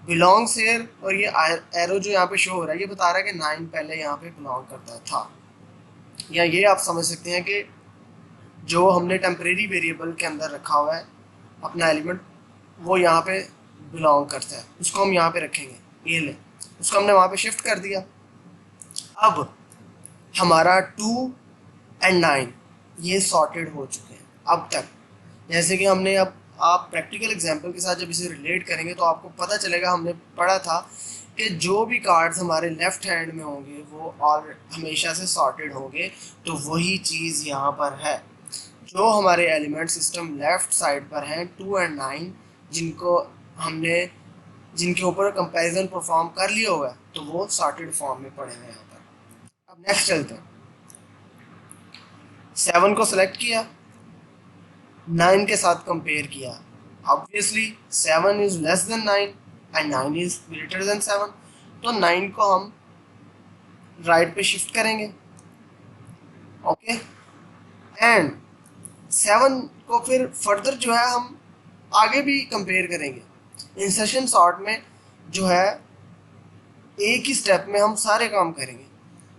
बिलोंग्स हियर, और ये एरो जो यहाँ पे शो हो रहा है ये बता रहा है कि 9 पहले यहाँ पे बिलोंग करता था। या ये आप समझ सकते हैं कि जो हमने टेम्परेरी वेरिएबल के अंदर रखा हुआ है अपना एलिमेंट, वो यहाँ पे बिलोंग करता है, उसको हम यहाँ पे रखेंगे। ये ले, उसको हमने वहाँ पे शिफ्ट कर दिया। अब हमारा 2 एंड 9 ये सॉर्टेड हो चुके हैं अब तक। जैसे कि हमने, अब आप प्रैक्टिकल एग्जांपल के साथ जब इसे रिलेट करेंगे तो आपको पता चलेगा, हमने पढ़ा था कि जो भी कार्ड्स हमारे लेफ्ट हैंड में होंगे वो और हमेशा से सॉर्टेड होंगे। तो वही चीज़ यहाँ पर है, जो हमारे एलिमेंट सिस्टम लेफ्ट साइड पर हैं 2 एंड 9, जिनके ऊपर कंपैरिजन परफॉर्म कर लिया हुआ है, तो वो सॉर्टेड फॉर्म में पड़े हैं यहाँ पर। अब नेक्स्ट चलते हैं। 7 को सिलेक्ट किया, 9 के साथ कंपेयर किया। Obviously 7 is less than 9 and 9 is greater than 7, तो 9 को हम राइट पे शिफ्ट करेंगे, ओके। एंड 7 को फिर फर्दर जो है हम आगे भी कंपेयर करेंगे। इंसर्शन सॉर्ट में जो है एक ही स्टेप में हम सारे काम करेंगे।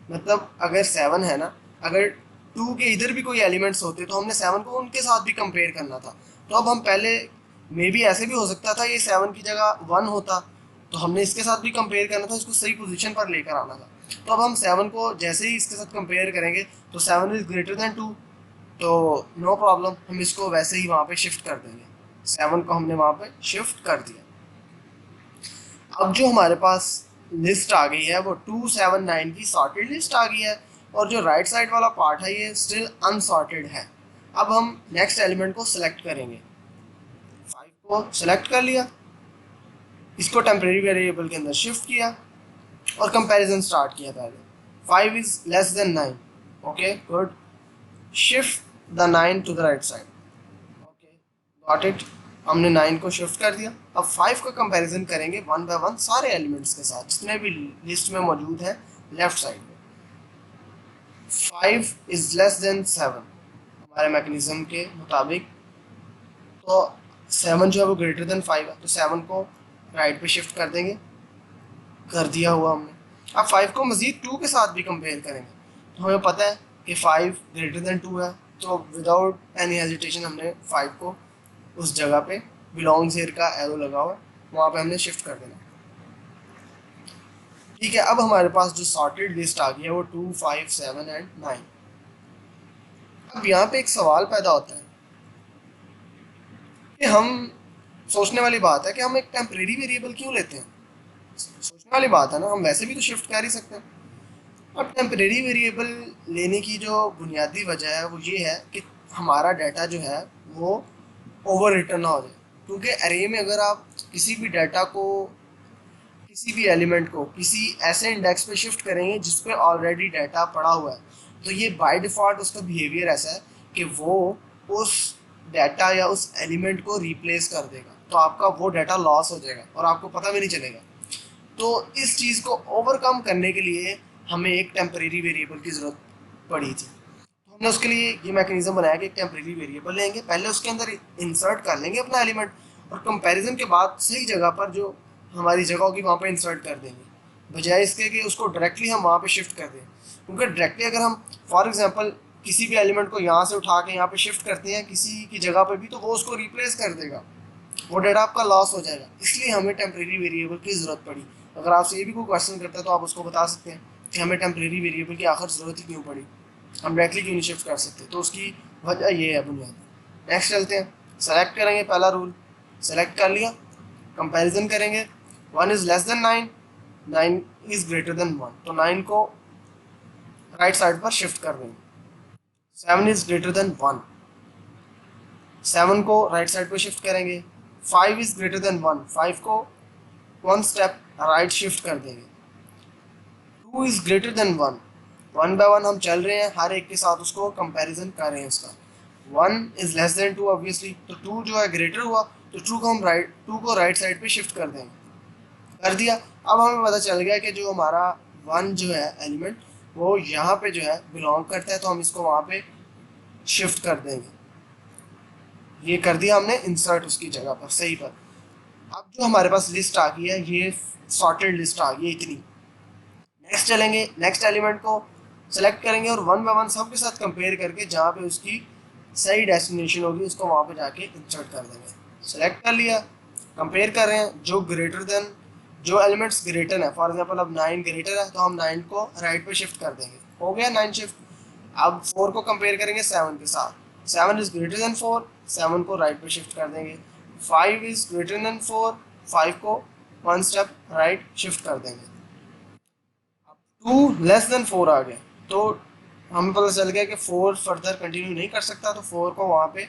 मतलब अगर 7 है ना, अगर 2 के इधर भी कोई एलिमेंट्स होते तो हमने 7 को उनके साथ भी कंपेयर करना था। तो अब हम पहले मे बी ऐसे भी हो सकता था ये 7 की जगह 1 होता, तो हमने इसके साथ भी कंपेयर करना था, इसको सही पोजीशन पर लेकर आना था। तो अब हम 7 को जैसे ही इसके साथ कंपेयर करेंगे तो 7 इज ग्रेटर देन 2, तो नो प्रॉब्लम, हम इसको वैसे ही वहाँ पे शिफ्ट कर देंगे। 7 को हमने वहाँ पे शिफ्ट कर दिया। अब जो हमारे पास लिस्ट आ गई है वो 2, 7, 9 की सॉर्टेड लिस्ट आ गई है, और जो राइट साइड वाला पार्ट है ये स्टिल अनसॉर्टेड है। अब हम नेक्स्ट एलिमेंट को सिलेक्ट करेंगे। 5 को सिलेक्ट कर लिया, इसको टेम्परेरी वेरिएबल के अंदर शिफ्ट किया और कंपैरिजन स्टार्ट किया। पहले 5 is less than 9, okay good, shift the 9 to the right side, okay got it. हमने 9 को शिफ्ट कर दिया। अब 5 का कंपैरिजन करेंगे 1 बाय 1 सारे एलिमेंट्स के साथ जितने भी लिस्ट में मौजूद हैं लेफ्ट साइड में। 5 इज लेस देन 7 हमारे मैकेनिज्म के मुताबिक, तो 7 जो है वो ग्रेटर देन 5 है, तो 7 को राइट पे शिफ्ट कर देंगे, कर दिया हुआ हमने। अब 5 को मज़ीद 2 के साथ भी कंपेयर करेंगे, तो हमें पता है कि 5 ग्रेटर देन 2 है, तो विदाउट एनी हेजिटेशन हमने 5 को उस जगह पे बिलोंग्स हियर का एरो लगा हुआ है वहाँ पे हमने शिफ्ट कर देना। ठीक है, अब हमारे पास जो सॉर्टेड लिस्ट आ गई है वो 2, 5, 7 एंड 9। अब यहाँ पे एक सवाल पैदा होता है कि हम सोचने वाली बात है कि हम एक टेम्परेरी वेरिएबल क्यों लेते हैं। सोचने वाली बात है ना, हम वैसे भी तो शिफ्ट कर ही सकते हैं। अब टेम्परेरी वेरिएबल लेने की जो बुनियादी वजह है वो ये है कि हमारा डाटा जो है वो ओवर रिटर्न ना हो जाए। क्योंकि अरे में अगर आप किसी भी डाटा को, किसी भी एलिमेंट को किसी ऐसे इंडेक्स पे शिफ्ट करेंगे जिस पे ऑलरेडी डाटा पड़ा हुआ है, तो ये बाय डिफ़ॉल्ट उसका बिहेवियर ऐसा है कि वो उस डाटा या उस एलिमेंट को रिप्लेस कर देगा, तो आपका वो डाटा लॉस हो जाएगा और आपको पता भी नहीं चलेगा। तो इस चीज़ को ओवरकम करने के लिए हमें एक टेम्परेरी वेरिएबल की ज़रूरत पड़ी थी। तो हमने उसके लिए ये मैकेनिज्म बनाया कि एक टेम्परेरी वेरिएबल लेंगे, पहले उसके अंदर इंसर्ट कर लेंगे अपना एलिमेंट, और कंपैरिजन के बाद सही जगह पर जो हमारी जगह होगी वहाँ पर इंसर्ट कर देंगे, बजाय इसके कि उसको डायरेक्टली हम वहाँ पर शिफ्ट कर दें। क्योंकि डायरेक्टली अगर हम फॉर एग्जाम्पल किसी भी एलिमेंट को यहाँ से उठा के यहाँ पे शिफ्ट करते हैं किसी की जगह पर भी, तो वो उसको रिप्लेस कर देगा, वो डाटा आपका लॉस हो जाएगा। इसलिए हमें टेम्परेरी वेरिएबल की ज़रूरत पड़ी। अगर आपसे ये भी कोई क्वेश्चन करता है तो आप उसको बता सकते हैं कि हमें टेम्परेरी वेरिएबल की आखिर ज़रूरत ही क्यों पड़ी, हम डायरेक्टली क्यों नहीं शिफ्ट कर सकते। तो उसकी वजह ये है बुनियादी। नेक्स्ट चलते हैं, सेलेक्ट करेंगे, पहला रूल सेलेक्ट कर लिया, कंपैरिजन करेंगे, 1 is less than 9, 9 is greater then 1, तो 9 को राइट साइड पर शिफ्ट कर देंगे। 7 इज़ ग्रेटर देन 1, 7 को राइट साइड पर शिफ्ट करेंगे। 5 इज़ ग्रेटर देन 1, 5 को 1 स्टेप राइट शिफ्ट कर देंगे। 2 इज़ ग्रेटर देन 1, 1 बाय 1 हम चल रहे हैं, हर एक के साथ उसको कंपैरिजन कर रहे हैं उसका। 1 इज़ लेस देन 2 ऑब्वियसली, तो 2 जो है ग्रेटर हुआ, तो 2 को हम राइट साइड पे शिफ्ट कर देंगे। कर दिया। अब हमें पता चल गया कि जो हमारा 1 जो है एलिमेंट वो यहाँ पे जो है बिलोंग करता है, तो हम इसको वहाँ पे शिफ्ट कर देंगे। ये कर दिया हमने इंसर्ट उसकी जगह पर, सही पर। अब जो हमारे पास लिस्ट आ गई है ये सॉर्टेड लिस्ट आ गई है इतनी। नेक्स्ट चलेंगे, नेक्स्ट एलिमेंट को सेलेक्ट करेंगे और 1 बाय 1 सबके साथ कंपेयर करके जहाँ पे उसकी सही डेस्टिनेशन होगी उसको वहाँ पे जाके इंसर्ट कर देंगे। सेलेक्ट कर लिया, कंपेयर कर रहे हैं, जो ग्रेटर देन, जो एलिमेंट्स ग्रेटर है, फॉर एग्जांपल अब 9 ग्रेटर है तो हम 9 को राइट पे शिफ्ट कर देंगे, हो गया 9 शिफ्ट। अब 4 को कंपेयर करेंगे 7 के साथ, 7 इज़ ग्रेटर देन 4, 7 को राइट पे शिफ्ट कर देंगे। 5 इज़ ग्रेटर देन 4, 5 को 1 स्टेप राइट शिफ्ट कर देंगे। 2 लेस देन 4 आ गया, तो हमें पता चल गया कि 4 फर्दर कंटिन्यू नहीं कर सकता, तो 4 को वहाँ पे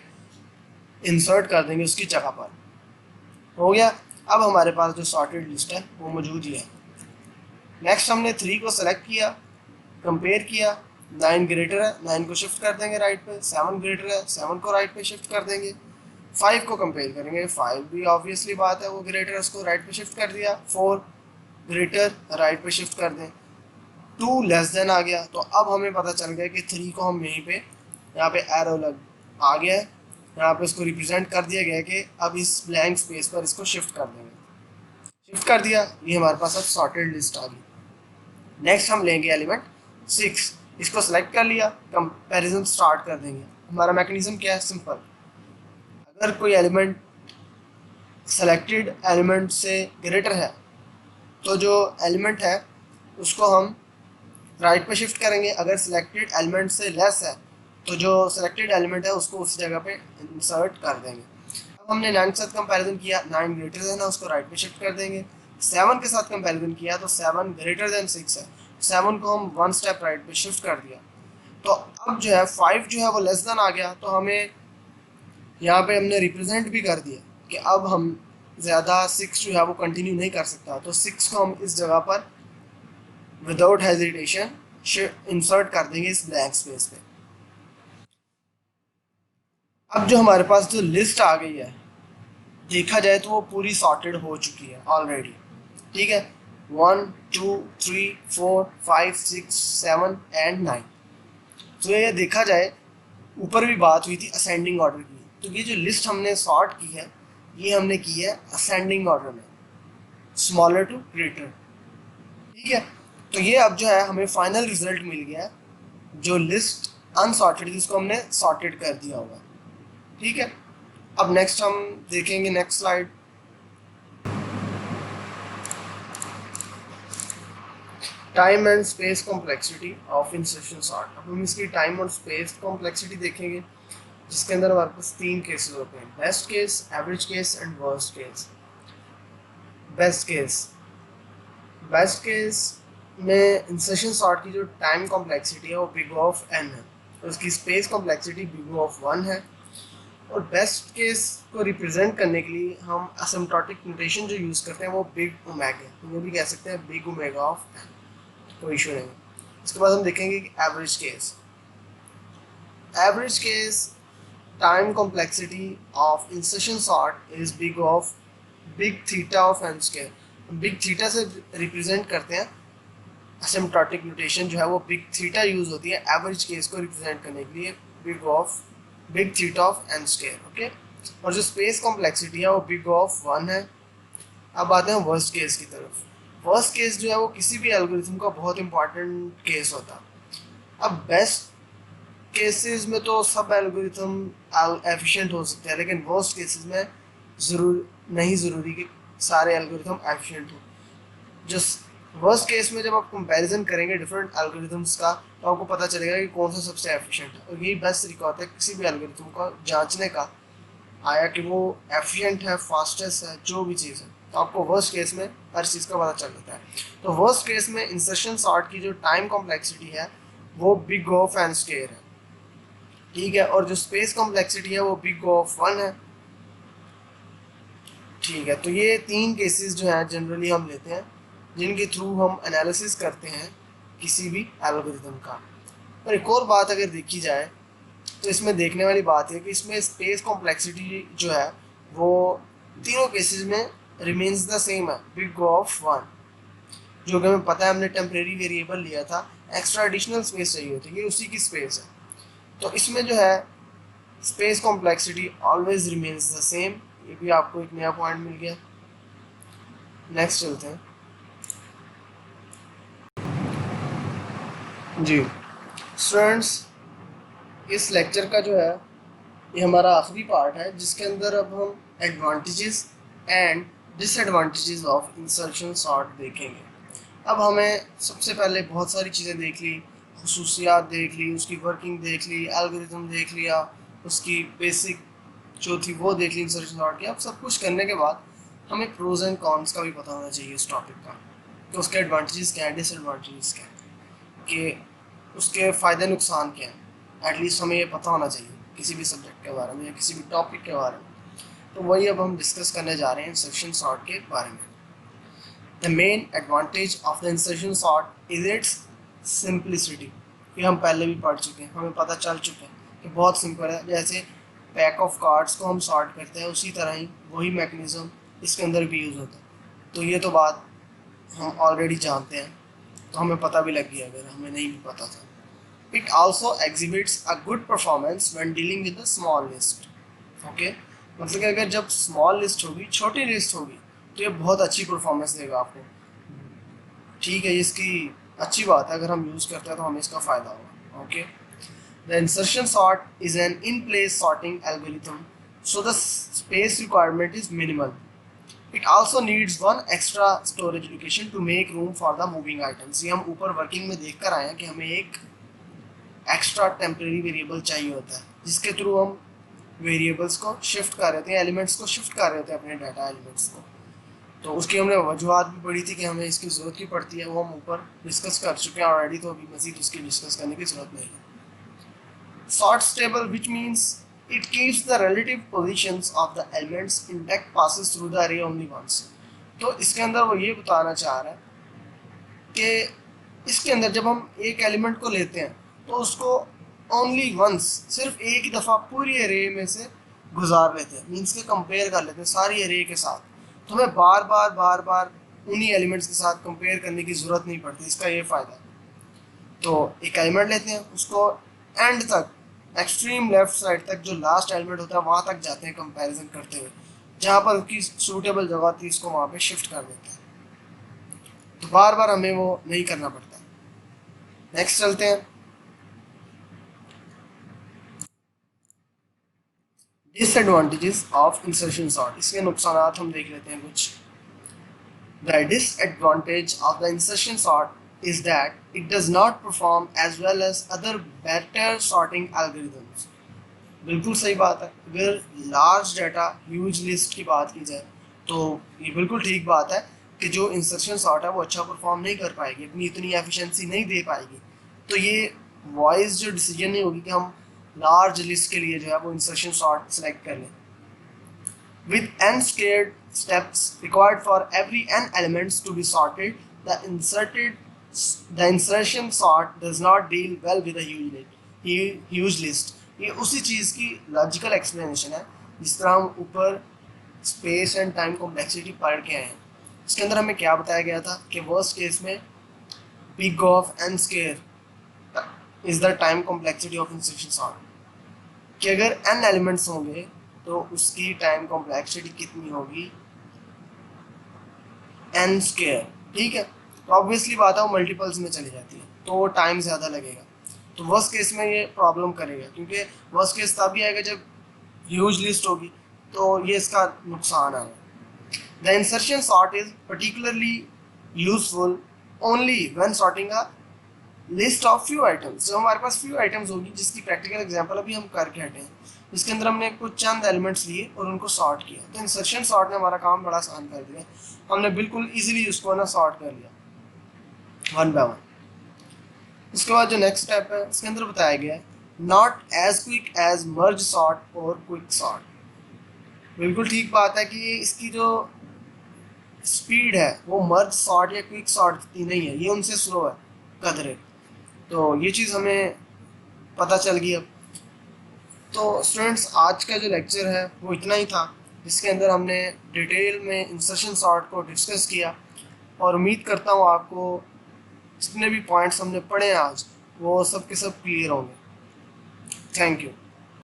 इंसर्ट कर देंगे उसकी जगह पर, हो गया। अब हमारे पास जो सॉर्टेड लिस्ट है वो मौजूद ही है। नेक्स्ट हमने 3 को सेलेक्ट किया, कंपेयर किया, 9 ग्रेटर है, 9 को शिफ्ट कर देंगे राइट पे, 7 ग्रेटर है, 7 को राइट पे शिफ्ट कर देंगे। 5 को कंपेयर करेंगे, 5 भी ऑब्वियसली बात है वो ग्रेटर है, उसको राइट पे शिफ्ट कर दिया। 4 ग्रेटर, राइट पे शिफ्ट कर दें। 2 लेस देन आ गया, तो अब हमें पता चल गया कि 3 को हम यहीं पे, यहाँ पे एरो लग आ गया है, यहाँ पे इसको रिप्रेजेंट कर दिया गया है कि अब इस ब्लैंक स्पेस पर इसको शिफ्ट कर देंगे। शिफ्ट कर दिया, ये हमारे पास अब सॉर्टेड लिस्ट आ गई। नेक्स्ट हम लेंगे एलिमेंट 6, इसको सेलेक्ट कर लिया, कंपैरिजन स्टार्ट कर देंगे। हमारा मैकेनिज्म क्या है, सिंपल। अगर कोई एलिमेंट सेलेक्टेड एलिमेंट से ग्रेटर है तो जो एलिमेंट है उसको हम राइट पे शिफ्ट करेंगे। अगर सिलेक्टेड एलिमेंट से लेस है तो जो सिलेक्टेड एलिमेंट है उसको उस जगह पे इंसर्ट कर देंगे। अब हमने 9 के साथ कंपैरिजन किया, 9 ग्रेटर देन है, उसको राइट पे शिफ्ट कर देंगे। 7 के साथ कंपैरिजन किया तो 7 ग्रेटर देन 6 है, 7 को हम 1 स्टेप राइट पे शिफ्ट कर दिया। तो अब जो है 5 जो है वो लेस देन आ गया, तो हमें यहाँ पे हमने रिप्रेजेंट भी कर दिया कि अब हम ज़्यादा 6 जो है वो कंटिन्यू नहीं कर सकता, तो 6 को हम इस जगह पर विदाउट हेजिटेशन इंसर्ट कर देंगे इस ब्लैंक स्पेस पे। अब जो हमारे पास जो लिस्ट आ गई है देखा जाए तो वो पूरी सॉर्टेड हो चुकी है ऑलरेडी, ठीक है। 1 2 3 4 5 6 7 एंड 9। तो ये देखा जाए ऊपर भी बात हुई थी असेंडिंग ऑर्डर की, तो ये जो लिस्ट हमने सॉर्ट की है ये हमने की है असेंडिंग ऑर्डर में, स्मॉलर टू ग्रेटर, ठीक है। तो ये अब जो है हमें फाइनल रिजल्ट मिल गया है, जो लिस्ट अनसॉर्टेड थी उसको हमने सॉर्टेड कर दिया होगा, ठीक है। अब नेक्स्ट हम देखेंगे next slide. Time and space complexity of insertion sort. अब हम इसकी टाइम और स्पेस कॉम्प्लेक्सिटी देखेंगे, जिसके अंदर हमारे पास 3 केसेस होते हैं, best case, average case and worst case. Best case, best case में इंसर्शन सॉर्ट की जो टाइम कॉम्प्लेक्सिटी है वो बिग ऑफ n है, और उसकी स्पेस कॉम्प्लेक्सिटी बिग ऑफ 1 है। और बेस्ट केस को रिप्रेजेंट करने के लिए हम असिम्प्टोटिक नोटेशन जो यूज़ करते हैं वो बिग ओमेगा है, तो वो भी कह सकते हैं बिग ओमेगा ऑफ n, कोई इशू नहीं। इसके बाद हम देखेंगे कि average case. Average case time complexity of insertion sort is big theta of n square. Big theta से रिप्रेजेंट करते हैं, असिम्प्टोटिक नोटेशन जो है वो बिग थीटा यूज़ होती है एवरेज केस को रिप्रेजेंट करने के लिए, big theta of n square. Okay, और जो स्पेस कॉम्प्लेक्सिटी है वो बिग ऑफ 1 है। अब आते हैं वर्स्ट केस की तरफ। वर्स्ट केस जो है वो किसी भी एल्गोरिथम का बहुत इंपॉर्टेंट केस होता है। अब बेस्ट केसेस में तो सब एल्गोरिथम एफिशिएंट हो सकते हैं, लेकिन वर्स्ट केसेस में ज़रूरी कि सारे एल्गोरिथम एफिशिएंट हो। जो वर्स्ट केस में जब आप कंपैरिजन करेंगे डिफरेंट एल्गोरिथम्स का, तो आपको पता चलेगा कि कौन सा सबसे एफिशिएंट है, और यही बेस्ट तरीका होता है किसी भी एल्गोरिथम को जांचने का, आया कि वो एफिशिएंट है, फास्टेस्ट है, जो भी चीज़ है, तो आपको वर्स्ट केस में हर चीज़ का पता चल जाता है। तो वर्स्ट केस में इंसर्शन सॉर्ट की जो टाइम कॉम्प्लेक्सिटी है वो बिग ऑफ n स्क्वायर है, ठीक है, और जो स्पेस कॉम्प्लेक्सिटी है वो बिग ऑफ 1 है, ठीक है। तो ये 3 केसेस जो हैं जनरली हम लेते हैं, जिनके थ्रू हम एनालिसिस करते हैं किसी भी एल्गोरिथम का। और एक और बात अगर देखी जाए तो इसमें देखने वाली बात है कि इसमें स्पेस कॉम्प्लेक्सिटी जो है वो तीनों केसेस में रिमेन्स द सेम है, बिग ऑफ 1, जो कि हमें पता है, हमने टेम्परेरी वेरिएबल लिया था, एक्स्ट्रा एडिशनल स्पेस चाहिए होती है, ये उसी की स्पेस है। तो इसमें जो है space complexity always remains the same. ये भी आपको एक नया पॉइंट मिल गया। नेक्स्ट चलते हैं जी स्टूडेंट्स। इस लेक्चर का जो है ये हमारा आखिरी पार्ट है, जिसके अंदर अब हम advantages and disadvantages of insertion sort देखेंगे। अब हमें सबसे पहले बहुत सारी चीज़ें देख ली, खुसूसियात देख ली, उसकी वर्किंग देख ली, एल्गोरिथम देख लिया, उसकी बेसिक जो थी वो देख ली इंसर्शन सॉर्ट की। अब सब कुछ करने के बाद हमें प्रोज एंड कॉन्स का भी पता होना चाहिए उस टॉपिक का, कि उसके एडवांटेजेस क्या हैं, डिसएडवांटेजेस क्या हैं, कि उसके फ़ायदे नुकसान क्या हैं। एटलीस्ट हमें ये पता होना चाहिए किसी भी सब्जेक्ट के बारे में या किसी भी टॉपिक के बारे में। तो वही अब हम डिस्कस करने जा रहे हैं इंसर्शन सॉर्ट के बारे में। The main advantage of the insertion sort is it's simplicity. ये हम पहले भी पढ़ चुके हैं, हमें पता चल चुका है कि बहुत सिंपल है। जैसे पैक ऑफ कार्ड्स को हम सॉर्ट करते हैं, उसी तरह ही वही मैकेनिज्म इसके अंदर भी यूज़ होता है। तो ये तो बात हम ऑलरेडी जानते हैं, तो हमें पता भी लग गया अगर हमें नहीं भी पता था। It also exhibits a good performance when dealing with a small list. Okay? मतलब कि अगर जब स्मॉल लिस्ट होगी, छोटी लिस्ट होगी, तो ये बहुत अच्छी परफॉर्मेंस देगा आपको, ठीक है। इसकी अच्छी बात है, अगर हम यूज़ करते हैं तो हमें इसका फ़ायदा होगा। Okay, the insertion sort is an in place sorting algorithm, so the space requirement is minimal. It also needs one extra storage location to make room for the moving items. ये हम ऊपर वर्किंग में देख कर आए हैं कि हमें एक एक्स्ट्रा टेम्परेरी वेरिएबल चाहिए होता है, जिसके थ्रू हम वेरिएबल्स को शिफ्ट कर रहे थे, एलिमेंट्स को शिफ्ट कर रहे थे, अपने डाटा एलिमेंट्स को। तो उसकी हमने वजूहत भी पढ़ी थी कि हमें इसकी ज़रूरत क्यों पड़ती है, वो हम ऊपर डिस्कस कर चुके हैं ऑलरेडी, तो अभी मज़ीद उसकी डिस्कस करने की ज़रूरत नहीं है। Sort stable, which means it keeps the relative positions of the elements intact, passes through the array only once. तो इसके अंदर वो ये बताना चाह रहा है कि इसके अंदर जब हम एक एलिमेंट को लेते हैं तो उसको ओनली वंस, सिर्फ एक ही दफ़ा पूरी अरे में से गुजार लेते हैं, मीन्स के कंपेयर कर लेते हैं सारी अरे के साथ। तो हमें बार बार उन्हीं एलिमेंट्स के साथ कंपेयर करने की ज़रूरत नहीं पड़ती, इसका ये फ़ायदा है। तो एक एलिमेंट लेते हैं, उसको एंड तक, एक्सट्रीम लेफ्ट साइड तक, जो लास्ट एलिमेंट होता है वहाँ तक जाते हैं कंपैरिजन करते हुए, जहाँ पर उसकी सूटेबल जगह थी इसको वहाँ पे शिफ्ट कर देते हैं। तो बार बार हमें वो नहीं करना पड़ता। नेक्स्ट चलते हैं, डिसएडवांटेजेस ऑफ इंसर्शन सॉर्ट। इसके नुकसान हम देख लेते हैं कुछ। The disadvantage of the insertion sort is that it does not perform as well as other better sorting algorithms. बिल्कुल सही बात है। अगर लार्ज डाटा ह्यूज लिस्ट की बात की जाए तो ये बिल्कुल ठीक बात है कि जो इंसर्शन सॉर्ट है वो अच्छा परफॉर्म नहीं कर पाएगी, अपनी इतनी एफिशिएंसी नहीं दे पाएगी। तो ये वॉइस जो डिसीजन नहीं होगी कि हम लार्ज लिस्ट के लिए जो है वो इंसर्शन सॉर्ट सेलेक्ट कर लें। With n squared steps required for every n elements to be sorted, the insertion sort does not deal well with a huge list. ये उसी चीज़ की लॉजिकल एक्सप्लेनेशन है जिस तरह हम ऊपर स्पेस एंड टाइम कॉम्प्लेक्सिटी पढ़ के आए हैं। इसके अंदर हमें क्या बताया गया था कि वर्स्ट केस में big of n square is the time complexity of insertion sort, कि अगर n एलिमेंट्स होंगे तो उसकी टाइम कॉम्प्लेक्सिटी कितनी होगी, n स्क्वायर। ठीक है, तो ऑब्वियसली बात है वो मल्टीपल्स में चली जाती है तो टाइम ज़्यादा लगेगा। तो वर्स्ट केस में ये प्रॉब्लम करेगा, क्योंकि वर्स्ट केस तभी आएगा जब ह्यूज लिस्ट होगी, तो ये इसका नुकसान आएगा। The insertion sort is particularly useful only when sorting a list of few items. जब हमारे पास फ्यू आइटम्स होगी, जिसकी प्रैक्टिकल एग्जांपल अभी हम करके हटे हैं, इसके अंदर हमने कुछ चंद एलिमेंट्स लिए और उनको सॉर्ट किया, तो इंसर्शन सॉर्ट ने हमारा काम बड़ा आसान कर दिया। हमने बिल्कुल इजीली उसको ना सॉर्ट कर लिया वन बाय वन। उसके बाद जो नेक्स्ट स्टेप है इसके अंदर बताया गया है not as quick as merge sort और क्विक सॉर्ट। बिल्कुल ठीक बात है कि इसकी जो स्पीड है वो मर्ज सॉर्ट या क्विक सॉर्ट की नहीं है, ये उनसे स्लो है कदरे। तो ये चीज़ हमें पता चल गई अब। तो स्टूडेंट्स, आज का जो लेक्चर है वो इतना ही था, जिसके अंदर हमने डिटेल में इंसर्शन सॉर्ट को डिस्कस किया, और उम्मीद करता हूँ आपको जितने भी पॉइंट्स हमने पढ़े आज वो सब के सब क्लियर होंगे। Thank you.